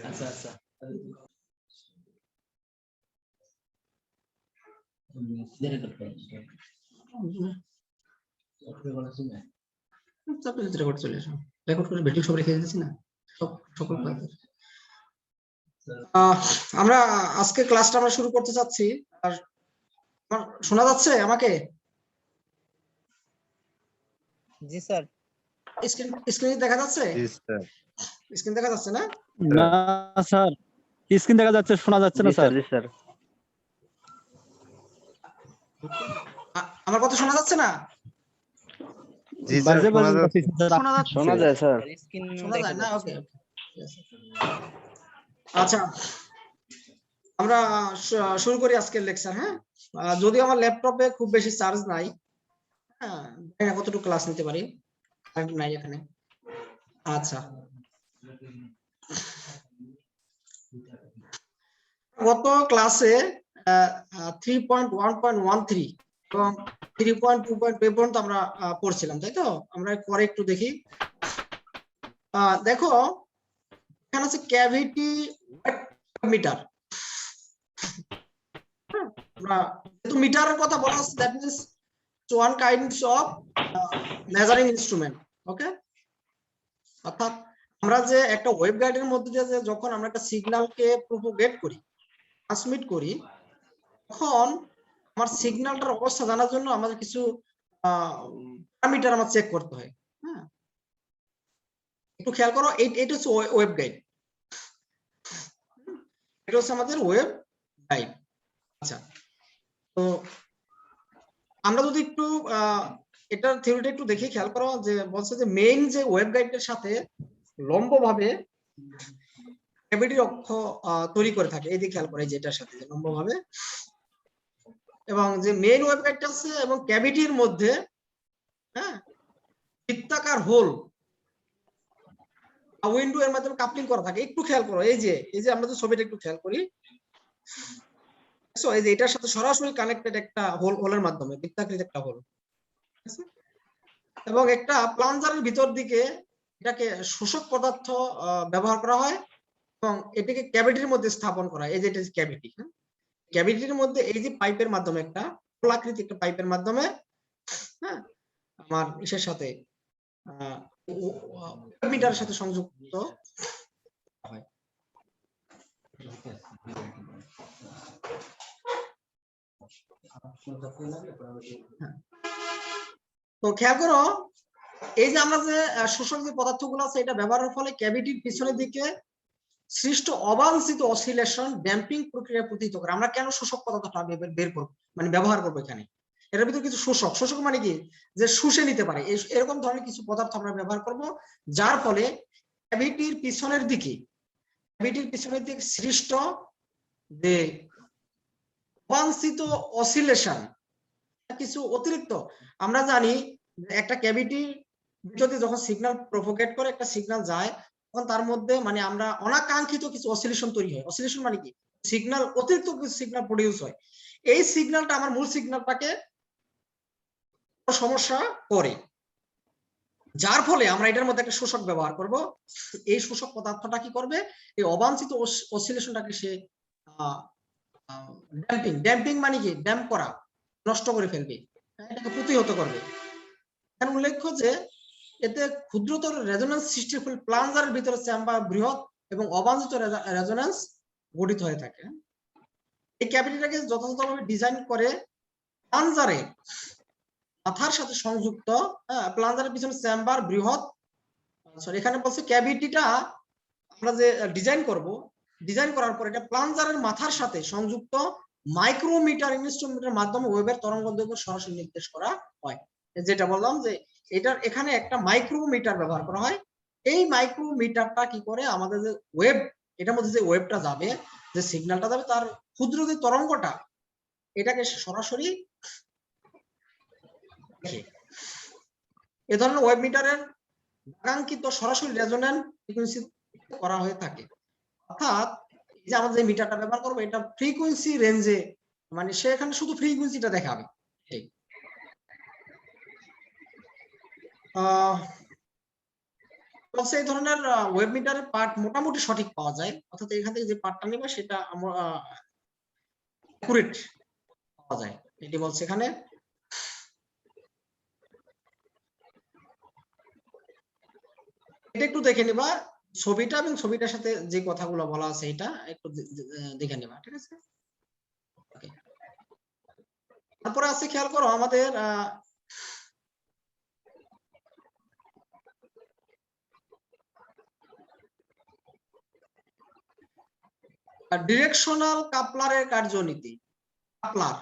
আচ্ছা আচ্ছা রেকর্ড চলে আসো, রেকর্ড করে ভিডিও সব রেখে দিয়েছি না সকল ক্লাস। আমরা আজকে ক্লাসটা আমরা শুরু করতে চাচ্ছি। আর শোনা যাচ্ছে আমাকে? জি স্যার। স্ক্রিন দেখা যাচ্ছে? জি স্যার। স্ক্রিন দেখা যাচ্ছে না? না স্যার, স্ক্রিন দেখা যাচ্ছে, শোনা যাচ্ছে না স্যার। জি স্যার। আমার কথা শোনা যাচ্ছে না? জি স্যার, শোনা যায় স্যার। স্ক্রিন শোনা দেখা যায় না? যাচ্ছে। ওকে। আচ্ছা, আমরা শুরু করি আজকের লেকচার। হ্যাঁ, যদি আমার ল্যাপটপে খুব বেশি চার্জ নাই, হ্যাঁ, জানি না কতটুকু ক্লাস নিতে পারি, কারেন্ট নাই এখানে। আচ্ছা, গত ক্লাসে 3.1.13 এবং 3.2.2 পর্যন্ত আমরা পড়ছিলাম, তাই তো? আমরা পরে একটু দেখি। দেখো এখানে আছে ক্যাভিটি মিটার। মিটারের কথা বলা হচ্ছে, that means one kinds of measuring instrument. Okay, অর্থাৎ আমরা যে একটা ওয়েবগাইডের মধ্যে দিয়ে যখন আমরা একটা সিগন্যালকে প্রোপাগেট করি, ট্রান্সমিট করি, তখন আমার সিগন্যালটার অবস্থা জানার জন্য আমাদের কিছু প্যারামিটার আমার চেক করতে হয়। হ্যাঁ, একটু খেয়াল করো, এটা হচ্ছে ওয়েবগাইড, এটা হচ্ছে আমাদের ওয়েব গাইড। আচ্ছা, তো আমরা যদি একটু এটার থিওরিটা একটু দেখি, খেয়াল করো যে বলছে যে মেইন যে ওয়েব গাইডের সাথে লম্বভাবে ক্যাভিটির অক্ষ তৈরি করে থাকে। এই দিকে খেয়াল করে, যে এটার সাথে লম্বভাবে, এবং যে মেইন ওয়েব গাইডটা আছে এবং ক্যাভিটির মধ্যে, হ্যাঁ, বৃত্তাকার হোল উইন্ডো এর মাধ্যমে কাপলিং করা থাকে। একটু খেয়াল করো, এই যে আমরা যে ছবিটা একটু খেয়াল করি, এই যে এটার সাথে সরাসরি কানেক্টেড একটা হোলের মাধ্যমে, বৃত্তাকৃতির একটা হোল, এবং একটা প্লাঞ্জারের ভিতর দিকে এটাকে শোষক পদার্থ ব্যবহার করা হয় এবং এটাকে ক্যাভিটির মধ্যে স্থাপন করা হয়। এই যে এটা ক্যাভিটি, ক্যাভিটির মধ্যে এই যে পাইপের মাধ্যমে, একটা গোলাকৃতি একটা পাইপের মাধ্যমে, হ্যাঁ, আমার ইসের সাথে মিটারের সাথে সংযুক্ত হয়। তো খেয়াল করো, এই যে আমরা যে শোষক যে পদার্থগুলো আছে, এটা ব্যবহারের ফলে ক্যাভিটির পিছনের দিকে সৃষ্ট অবাঞ্ছিত অসিলেশন ড্যাম্পিং প্রক্রিয়া প্রতিহত করে। আমরা কেন শোষক পদার্থটা বের করব, মানে ব্যবহার করবো এখানে? এর ভিতরে কিছু শোষক মানে কি, যে শুষে নিতে পারে, এরকম ধরনের কিছু পদার্থ আমরা ব্যবহার করব, যার ফলে ক্যাভিটির পিছনের দিকে সৃষ্ট যে অবাঞ্ছিত অসিলেশন, কিছু অতিরিক্ত, আমরা জানি একটা ক্যাভিটি যদি যখন সিগন্যাল প্রোপোগেট করে, একটা সিগন্যাল যায়, তখন তার মধ্যে মানে আমরা অনাকাঙ্ক্ষিত কিছু অসিলেশন তৈরি হয়। অসিলেশন মানে কি, সিগন্যাল, অতিরিক্ত কিছু সিগন্যাল প্রডিউস হয়। এই সিগন্যালটা আমার মূল সিগন্যালটাকে সমস্যা করে, যার ফলে আমরা এটার মধ্যে একটা শোষক ব্যবহার করব। এই শোষক পদার্থটা কি করবে, এই অবাঞ্ছিত অসিলেশনটাকে সে ড্যাম্পিং মানে কি, ড্যাম্প করা, নষ্ট করে ফেলবে, এটাকে প্রতিহত করবে। এখানে উল্লেখ্য যে এতে ক্ষুদ্রতর রেজোন্যান্স সৃষ্টির ফলে প্লাঞ্জারের ভিতরে চেম্বার বৃহৎ এবং অবাঞ্ছিত রেজোন্যান্স গঠিত হয়ে থাকে। এই ক্যাভিটিটাকে যথাযথভাবে ডিজাইন করে প্লাঞ্জারে মাথার সাথে সংযুক্ত, প্লাঞ্জারের পিছনে চেম্বার বৃহৎ, সরি এখানে বলছে ক্যাভিটিটা আমরা যে ডিজাইন করার পর এটা প্লাঞ্জারের মাথার সাথে সংযুক্ত মাইক্রোমিটার ইনস্ট্রুমেন্টের মাধ্যমে ওয়েবের তরঙ্গদৈর্ঘ্য সরাসরি নির্দেশ করা হয়। যেটা বললাম যে এটার এখানে একটা মাইক্রোমিটার ব্যবহার করা হয়। এই মাইক্রোমিটারটা কি করে, আমাদের যে ওয়েব, এটার মধ্যে যে ওয়েবটা যাবে, যে সিগন্যালটা যাবে, তার ক্ষুদ্র যে তরঙ্গটা, এটাকে সরাসরি দেখে। এ ধরনের ওয়েব মিটারের আকাঙ্ক্ষিত সরাসরি রেজোন্যান্স ফ্রিকোয়েন্সি করা হয়ে থাকে। অর্থাৎ এই যে আমরা যে মিটারটা ব্যবহার করবো, এটা ফ্রিকোয়েন্সি রেঞ্জে, মানে সে এখানে শুধু ফ্রিকোয়েন্সিটা দেখাবে। বলছে এই ধরনের ওয়েব মিটারের পার্ট মোটামুটি সঠিক পাওয়া যায়, অর্থাৎ এখান থেকে যে পার্টটা নিবে সেটা অ্যাকুরেট পাওয়া যায়, এটি বলছে এখানে। এটা একটু দেখে নিবা ছবিটা এবং ছবিটার সাথে যে কথাগুলো বলা আছে এটা একটু দেখে নিবা, ঠিক আছে। তারপরে আছে খেয়াল করো আমাদের ডিরেকশনাল কাপলারের কার্যনীতি। কাপলার,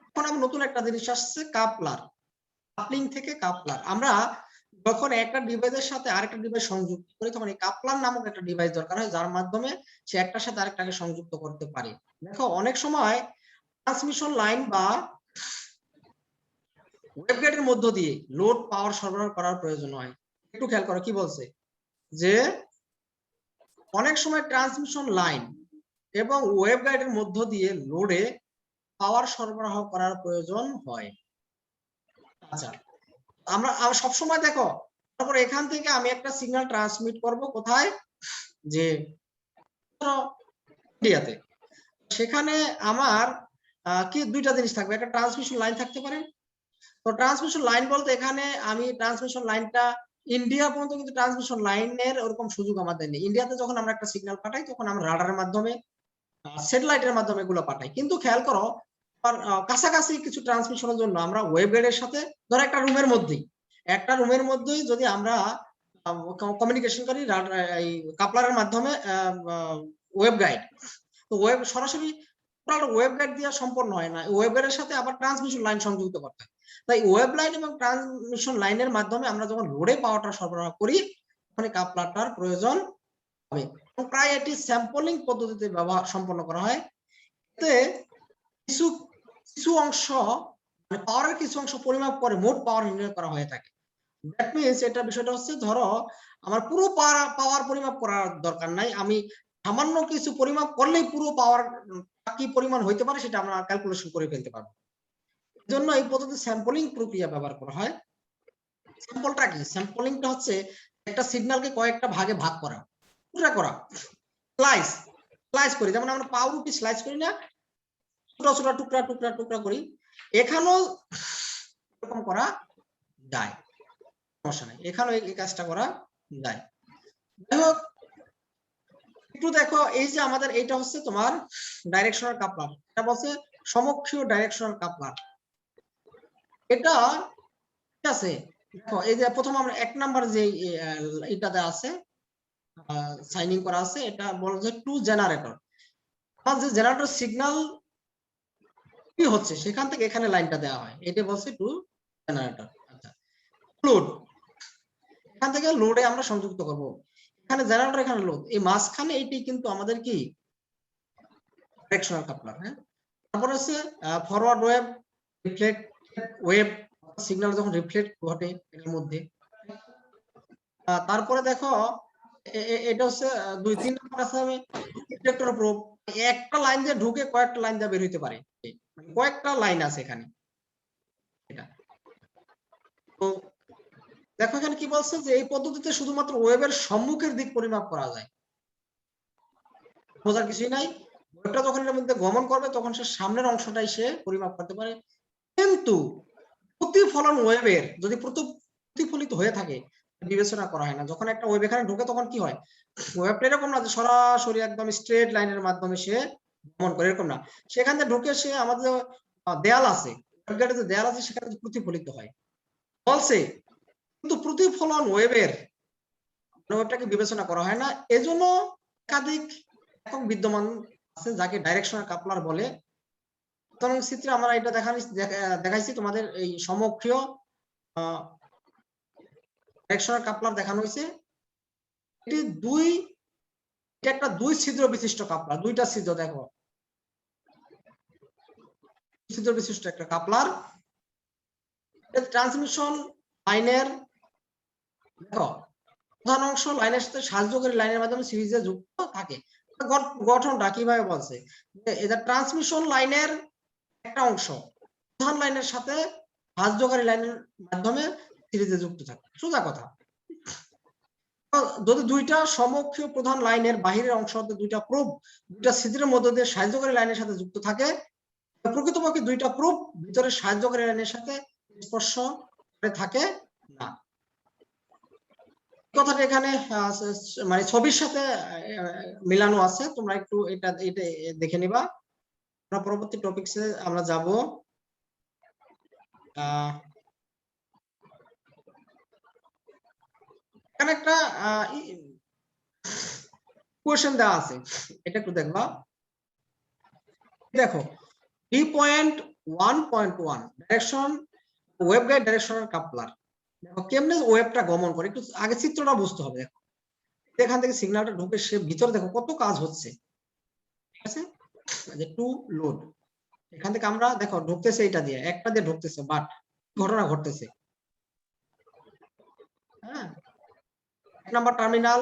এখন আমি নতুন একটা জিনিস আসছে, কাপলার, কাপলিং থেকে কাপলার। আমরা যখন একটা ডিভাইসের সাথে আরেকটা ডিভাইস সংযুক্ত করি তখন এই কাপলার নামক একটা ডিভাইস দরকার হয়, যার মাধ্যমে সে একটার সাথে আরেকটাকে সংযুক্ত করতে পারে। দেখো অনেক সময় ট্রান্সমিশন লাইন বা ওয়েবগাইডের মধ্য দিয়ে লোড পাওয়ার সরবরাহ করার প্রয়োজন হয়। একটু খেয়াল করো কি বলছে, যে অনেক সময় ট্রান্সমিশন লাইন এবং ওয়েবগাইডের মধ্য দিয়ে লোডে পাওয়ার সরবরাহ করার প্রয়োজন হয়। আচ্ছা, আমরা সবসময় দেখো, তারপর এখান থেকে আমি একটা সিগন্যাল ট্রান্সমিট করব কোথায়, যে ইন্ডিয়াতে, সেখানে আমার কি দুইটা জিনিস থাকবে, একটা ট্রান্সমিশন লাইন থাকতে পারে। তো ট্রান্সমিশন লাইন বলতে এখানে আমি ট্রান্সমিশন লাইনটা ইন্ডিয়া পর্যন্ত কিন্তু ট্রান্সমিশন লাইনের ওরকম সুযোগ আমাদের নেই। ইন্ডিয়াতে যখন আমরা একটা সিগন্যাল পাঠাই তখন আমরা রাডারের মাধ্যমে, স্যাটেলাইটের মাধ্যমে এগুলো পাঠাই। কিন্তু খেয়াল করো কাছাকাছি কিছু ট্রান্সমিশনের জন্য আমরা ওয়েবগাইডের সাথে, ধরো একটা রুমের মধ্যেই যদি আমরা কমিউনিকেশন করি এই কাপলারের মাধ্যমে ওয়েবগাইড, তো সরাসরি ওয়েবগাইড দিয়ে সম্পন্ন হয় না, ওয়েবগাইডের সাথে আবার ট্রান্সমিশন লাইন সংযুক্ত করতে হয়। তাই ওয়েব লাইন এবং ট্রান্সমিশন লাইনের মাধ্যমে আমরা যখন লোডে পাওয়ারটা সরবরাহ করি তখন কাপলারটার প্রয়োজন হবে। প্রায় এটি স্যাম্পলিং পদ্ধতিতে ব্যবহার সম্পন্ন করা হয়। এতে কিছু অংশ, মানে পাওয়ারের কিছু অংশ পরিমাপ করে মোট পাওয়ার নির্ণয় করা হয়ে থাকে। দ্যাট মিনস এটা বিষয়টা হচ্ছে, ধরো আমার পুরো পাওয়ার পরিমাপ করার দরকার নাই, আমি সামান্য কিছু পরিমাপ করলেই পুরো পাওয়ার কি পরিমাণ হইতে পারে সেটা আমরা ক্যালকুলেশন করে ফেলতে পারবো। এজন্য এই পদ্ধতি স্যাম্পলিং প্রক্রিয়া ব্যবহার করা হয়। স্যাম্পলটা কি? স্যাম্পলিংটা হচ্ছে একটা সিগন্যালকে কয়েকটা ভাগে ভাগ করা, টুকরা করা, স্লাইস করি, যেমন আমরা পাউরুটি স্লাইস করি না, ছোট ছোট টুকরা টুকরা টুকরা করি, এখানেও এরকম করা যায়, সমস্যা নেই, এখানেও এই কাজটা করা যায়। যাই হোক, একটু দেখো এই যে আমাদের এইটা হচ্ছে তোমার ডাইরেকশনাল কাপলার, এটা বলছে সমক্ষীয় ডাইরেকশনাল কাপলার। এটা ঠিক আছে, দেখো এই যে প্রথম আমরা 1 নাম্বার যে এটাতে আছে সাইনিং করা আছে, এটা বলছে টু জেনারেটর। আমার যে জেনারেটর সিগন্যাল কি হচ্ছে সেখান থেকে এখানে লাইনটা দেওয়া হয়, এটা বলছে টু জেনারেটর। আচ্ছা, লোড, এখান থেকে লোডে আমরা সংযুক্ত করব, এখানে জেনারেটর, এখানে লোড, এই মাঝখানে এইটি কিন্তু আমাদের কি ডাইরেকশনাল কাপলার। হ্যাঁ, তারপর আছে forward wave, reflect wave, signal যখন রিফ্লেক্ট ঘটে এর মধ্যে। তারপরে দেখো এটা হচ্ছে 2-3 নাম্বার আছে আমি রিফ্লেক্টর প্রোব, একটা লাইন দিয়ে ঢুকে কয়েকটা লাইন দিয়ে বের হইতে পারে, কয়েকটা লাইন আছে এখানে। এটা তো দেখো এখানে কি বলছে, যে এই পদ্ধতিতে শুধুমাত্র ওয়েবের সম্মুখের দিক পরিমাপ করা যায়, বোঝার কিছুই নাই। ওয়েবটা যখন এর মধ্যে গমন করবে তখন সে সামনের অংশটাই সে পরিমাপ করতে পারে, কিন্তু প্রতিফলন ওয়েবের যদি প্রতিফলিত হয়ে থাকে বিবেচনা করা হয় না। যখন একটা ওয়েব এখানে ঢোকে তখন কি হয়, ওয়েবটা এরকম না যে সরাসরি একদম স্ট্রেট লাইনের মাধ্যমে সে গমন করে, এরকম না, সেখান থেকে ঢুকে সে আমাদের দেয়াল আছে, ওয়েবগাইডে যে দেয়াল আছে সেখানে প্রতিফলিত হয় বলছে, কিন্তু প্রতিফলন ওয়েবের ওয়েবটাকে বিবেচনা করা হয় না। এজন্য একাধিক একক বিদ্যমান আছে যাকে ডাইরেকশনাল কাপলার বলে। চিত্রে আমরা এটা দেখাইছি তোমাদের, এই সমক্ষীয় ডাইরেকশনাল কাপলার দেখানো হয়েছে। এটি একটা 2 ছিদ্র বিশিষ্ট কাপলার, 2টা ছিদ্র, দেখো ছিদ্র বিশিষ্ট একটা কাপলার। ট্রান্সমিশন লাইনের দেখো প্রধান অংশ লাইনের সাথে সাহায্যকারী লাইনের মাধ্যমে সিরিজে যুক্ত থাকে। গঠনটা কিভাবে বলছে, এটা ট্রান্সমিশন লাইনের একটা অংশ প্রধান লাইনের সাথে সাহায্যকারী লাইনের মাধ্যমে সিরিজে যুক্ত থাকে, সোজা কথা। যদি দুইটা সমকক্ষ প্রধান লাইনের বাহিরের অংশ হতে দুইটা প্রোব দুইটা ছিদ্রের মধ্য দিয়ে সাহায্যকারী লাইনের সাথে যুক্ত থাকে, প্রকৃতপক্ষে দুইটা প্রোব ভিতরে সাহায্যকারী লাইনের সাথে স্পর্শ করে থাকে না। কথাটা এখানে মানে ছবির সাথে মিলানো আছে, তোমরা একটু এটা দেখে নিবা। আমরা পরবর্তী টপিকসে আমরা যাব। এখানে একটা কোয়েশ্চেন দেওয়া আছে, এটা একটু দেখবা। দেখো 3.1.1 direction web guide directional coupler. দেখো কেমনে ওয়েবটা গমন করে, একটু আগে চিত্রটা বুঝতে হবে। দেখো এখান থেকে সিগন্যালটা ঢুকে সে ভিতরে দেখো কত কাজ হচ্ছে, ঠিক আছে? যে টু লোড, এখান থেকে আমরা দেখো ঢুকতেছে এটা দিয়ে, একটা দিয়ে ঢুকতেছে, বাট ঘটনা ঘটতেছে, হ্যাঁ, 1 নম্বর টার্মিনাল,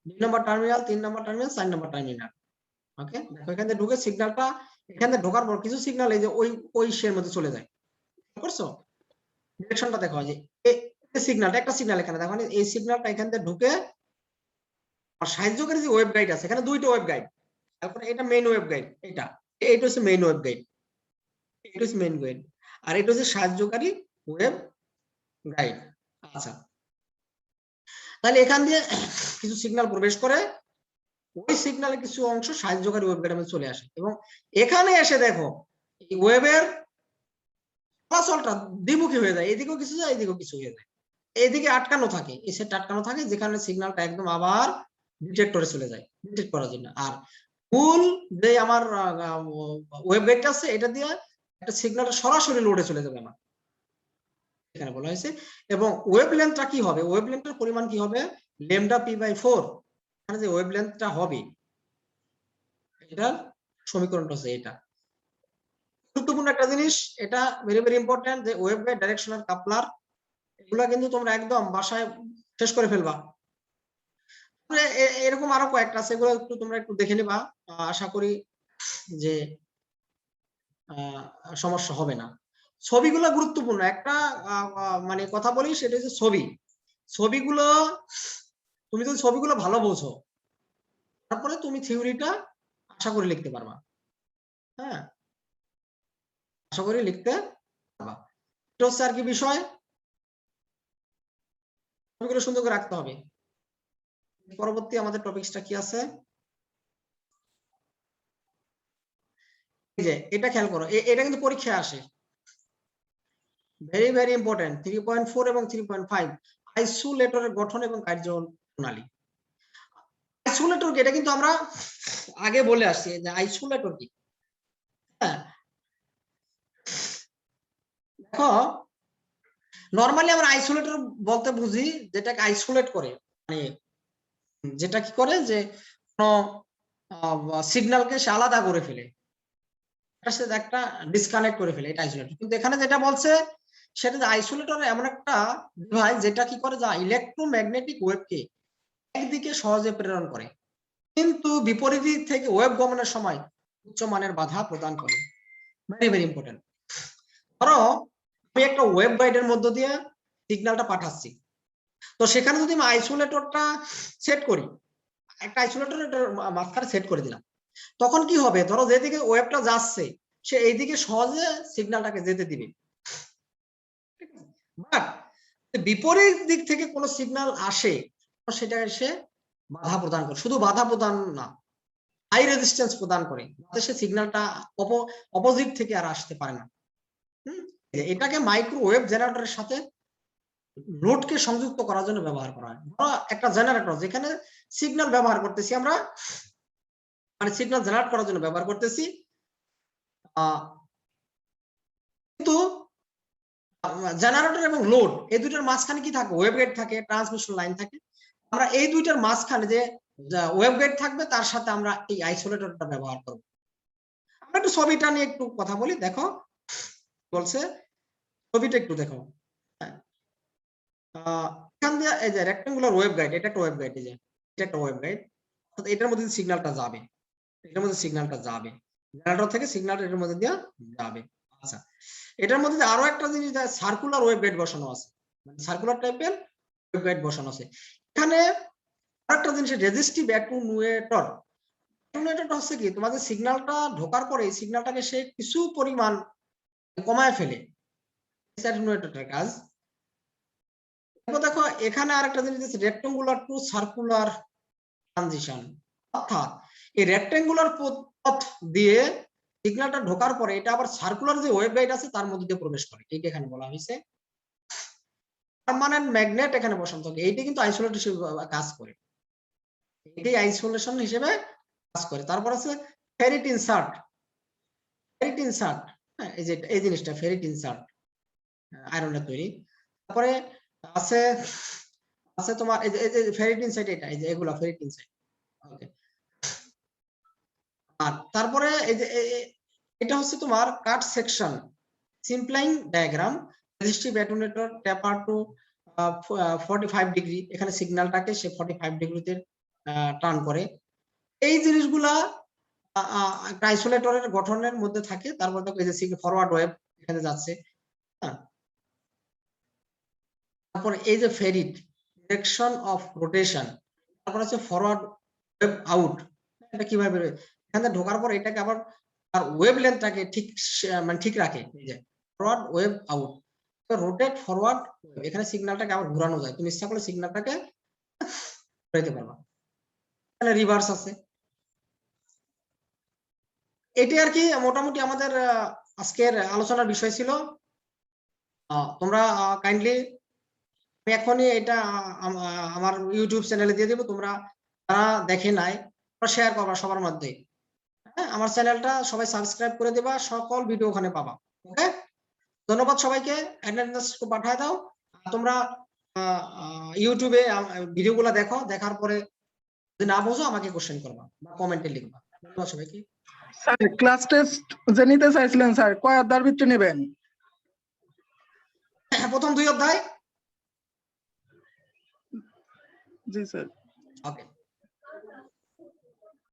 2 নম্বর টার্মিনাল, 3 নম্বর টার্মিনাল, 4 নম্বর টার্মিনাল। ওকে, দেখো এখান থেকে ঢুকে সিগন্যালটা, এখান থেকে ঢোকার পর কিছু সিগন্যাল এই যে ওই শের মধ্যে চলে যায়, বুঝছো? ডিরেকশনটা দেখো, যে এই সিগন্যালটা, একটা সিগন্যাল এখানে দেখো, এই সিগন্যালটা এখান থেকে ঢুকে আর সাহায্যকারী যে ওয়েব গাইড আছে, এখানে দুইটা ওয়েব গাইড, তারপরে এটা মেইন ওয়েব গাইড, এইটা হচ্ছে মেইন ওয়েব গাইড, এটা হচ্ছে মেইন গাইড, আর এটা হচ্ছে সাহায্যকারী ওয়েব গাইড। আচ্ছা, তাহলে এখান দিয়ে কিছু সিগন্যাল প্রবেশ করে, ওই সিগন্যালে কিছু অংশ সাহায্যকারী ওয়েব গাইডের মধ্যে চলে আসে, এবং এখানে এসে দেখো এই ওয়েবের চলাচলটা দ্বিমুখী হয়ে যায়, এদিকেও কিছু যায়, এদিকেও কিছু হয়ে যায়, এদিকে আটকানো থাকে, এই সেটটা আটকানো থাকে, যেখানে সিগন্যালটা একদম আবার ডিটেক্টরে চলে যায় ডিটেক্ট করার জন্য। আর মূল যে আমার ওয়েব গাইডটা আছে, এটা দিয়ে একটা সিগন্যালটা সরাসরি লোডে চলে যাবে আমার, এখানে বলা হয়েছে। এবং ওয়েব লেন্থটা কি হবে, ওয়েব লেন্থের পরিমাণ কি হবে, ল্যামডা p/4, এখানে যে ওয়েব লেন্থটা হবে, এটার সমীকরণটা হচ্ছে এটা। গুরুত্বপূর্ণ একটা জিনিস, এটা ভেরি ভেরি ইম্পর্টেন্ট, যে ওয়েব গাইড ডাইরেকশনাল কাপলার, এগুলা কিন্তু তোমরা একদম বাসায় শেষ করে ফেলবা। এরকম আরো কয়েকটা আছে, এগুলো একটু তোমরা একটু দেখে নিবা, আশা করি যে সমস্যা হবে না। ছবিগুলো গুরুত্বপূর্ণ, একটা মানে কথা বলি, সেটা হচ্ছে ছবিগুলো, তুমি যদি ছবিগুলো ভালো বোঝো, তারপরে তুমি থিওরিটা আশা করি লিখতে পারবা, হ্যাঁ, আশা করি লিখতে পারবা। এটা হচ্ছে আর কি বিষয়, ছবিগুলো সুন্দর করে রাখতে হবে। পরবর্তী আমাদের টপিকসটা কি আছে, এই যে এটা খেয়াল করো, এটা কিন্তু পরীক্ষায় আসে, ভেরি ভেরি ইম্পর্টেন্ট। 3.4 এবং 3.5 আইসোলেটরের গঠন এবং কার্যপ্রণালী। আইসোলেটর এটা কিন্তু আমরা আগে বলে আসছি, যে আইসোলেটর কি, হ্যাঁ, দেখো নরমালি আমরা আইসোলেটর বলতে বুঝি যেটাকে আইসোলেট করে, মানে যেটা কি করে, যে কোনো সিগন্যালকে সে আলাদা করে ফেলে, একটা ডিসকানেক্ট করে ফেলে, এটা আইসোলেটর। কিন্তু এখানে যেটা বলছে সেটা যে আইসোলেটর এমন একটা ডিভাইস যেটা কি করে, যা ইলেকট্রোম্যাগনেটিক ওয়েভকে একদিকে সহজে প্রেরণ করে, কিন্তু বিপরীত দিক থেকে ওয়েভ গমনের সময় উচ্চমানের বাধা প্রদান করে। Very very important. ধরো আমি একটা ওয়েভ গাইডের মধ্য দিয়ে সিগন্যালটা পাঠাচ্ছি, তো সেখানে যদি আমি আইসোলেটরটা সেট করি, একটা আইসোলেটর এটার মাঝখানে সেট করে দিলাম, তখন কি হবে, ধরো যেদিকে ওয়েভটা যাচ্ছে সে এইদিকে সহজে সিগন্যালটাকে যেতে দিবে, বাট বিপরীত দিক থেকে কোনো সিগন্যাল আসে, সেটাকে সে বাধা প্রদান করে, শুধু বাধা প্রদান না, হাই রেজিস্ট্যান্স প্রদান করে, যাতে সে সিগন্যালটা অপোজিট থেকে আর আসতে পারে না। এটাকে মাইক্রোওয়েভ জেনারেটরের সাথে লোডকে সংযুক্ত করার জন্য ব্যবহার করা হয়। ধরো একটা জেনারেটর, যেখানে সিগন্যাল ব্যবহার করতেছি আমরা, মানে সিগন্যাল জেনারেট করার জন্য ব্যবহার করতেছি, কিন্তু জেনারেটর এবং লোড এই দুইটার মাঝখানে কি থাকে, ওয়েভ গাইড থাকে, ট্রান্সমিশন লাইন থাকে। আমরা এই দুইটার মাঝখানে যে ওয়েভ গাইড থাকবে, তার সাথে আমরা এই আইসোলেটরটা ব্যবহার করব। আমরা একটু ছবিটা নিয়ে একটু কথা বলি, দেখো বলছে, ছবিটা একটু দেখো। এখান দিয়ে এই যে রেক্টাঙ্গুলার ওয়েভ গাইড, এটা একটা ওয়েভ গাইড, এই যে এটা একটা ওয়েভ গাইড, এটার মধ্যে সিগন্যালটা যাবে, এটার মধ্যে সিগন্যালটা যাবে, জেনারেটর থেকে সিগন্যালটা এটার মধ্যে দিয়ে যাবে। আচ্ছা, এটার মধ্যে আরো একটা জিনিস, সার্কুলার ওয়েভ গাইড বসানো আছে, মানে সার্কুলার টাইপের ওয়েভ গাইড বসানো আছে। এখানে আরেকটা জিনিস রেজিস্টিভ অ্যাটেনুয়েটর। অ্যাটেনুয়েটরটা হচ্ছে কি, তোমাদের সিগন্যালটা ঢোকার পরে সিগন্যালটাকে সে কিছু পরিমাণ কমায় ফেলে, অ্যাটেনুয়েটরটার কাজ। এরপর দেখো এখানে আরেকটা জিনিস আছে, রেক্টাঙ্গুলার টু সার্কুলার ট্রানজিশন। অর্থাৎ এই রেক্টাঙ্গুলার পথ দিয়ে সিগন্যালটা ঢোকার পরে এটা আবার সার্কুলার যে ওয়েভগাইড আছে তার মধ্যে দিয়ে প্রবেশ করে, এইটা এখানে বলা হয়েছে। পার্মানেন্ট ম্যাগনেট এখানে বসানো থাকে, এইটা কিন্তু আইসোলেট হিসেবে কাজ করে, এটাই আইসোলেশন হিসেবে কাজ করে। তারপর আছে ফেরিট ইনসার্ট। ফেরিট ইনসার্ট, হ্যাঁ, এই যে এই জিনিসটা ফেরিট ইনসার্ট, আয়রনের তৈরি। তারপরে আছে আছে তোমার এই যে ফেরিট ইনসাইট, এটা এই যে এগুলা ফেরিট ইনসাইট। ওকে, আর তারপরে এই যে এটা হচ্ছে তোমার cut section সিম্পলাইং diagram. Resistive attenuator টেপার টু 45 ডিগ্রি, এখানে সিগন্যালটাকে সে 45 ডিগ্রিতে টার্ন করে। এই জিনিসগুলা একটা আইসোলেটরের গঠনের মধ্যে থাকে। তারপর দেখো এই যে ফরওয়ার্ড ওয়েভ এখানে যাচ্ছে, হ্যাঁ। তারপর এই যে ফেরিট ডিরেকশন অফ রোটেশন, তারপর আছে ফরওয়ার্ড ওয়েভ আউট, এটা কিভাবে এখানে ঢোকার পর এটাকে আবার আর ওয়েভ লেন্থটাকে ঠিক মানে ঠিক রাখে, এই যে ফরওয়ার্ড ওয়েভ আউট। তো রোটেট ফরওয়ার্ড, এখানে সিগন্যালটাকে আবার ঘোরানো যায়, তুমি ইচ্ছা করলে সিগন্যালটাকে ঘোরাতে পারবা। এখানে রিভার্স আছে। এটি আর কি মোটামুটি আমাদের আজকের আলোচনার বিষয় ছিল। তোমরা কাইন্ডলি, আমি এখনই এটা আমার ইউটিউব চ্যানেলে দিয়ে দেবো, তোমরা যারা দেখে নাই শেয়ার করবা সবার মধ্যে, হ্যাঁ। আমার চ্যানেলটা সবাই সাবস্ক্রাইব করে দেবা, সকল ভিডিও ওখানে পাবা। ওকে, ধন্যবাদ সবাইকে। অ্যাটেন্ডেন্স পাঠায় দাও। তোমরা ইউটিউবে ভিডিওগুলো দেখো, দেখার পরে যদি না বোঝো আমাকে কোশ্চেন করবা বা কমেন্টে লিখবা। ধন্যবাদ সবাইকে। স্যার ক্লাস টেস্ট যে নিতে চাইছিলেন স্যার, কয় অধ্যায়ের ভিতরে নেবেন? প্রথম 2 অধ্যায়। জি স্যার। ওকে।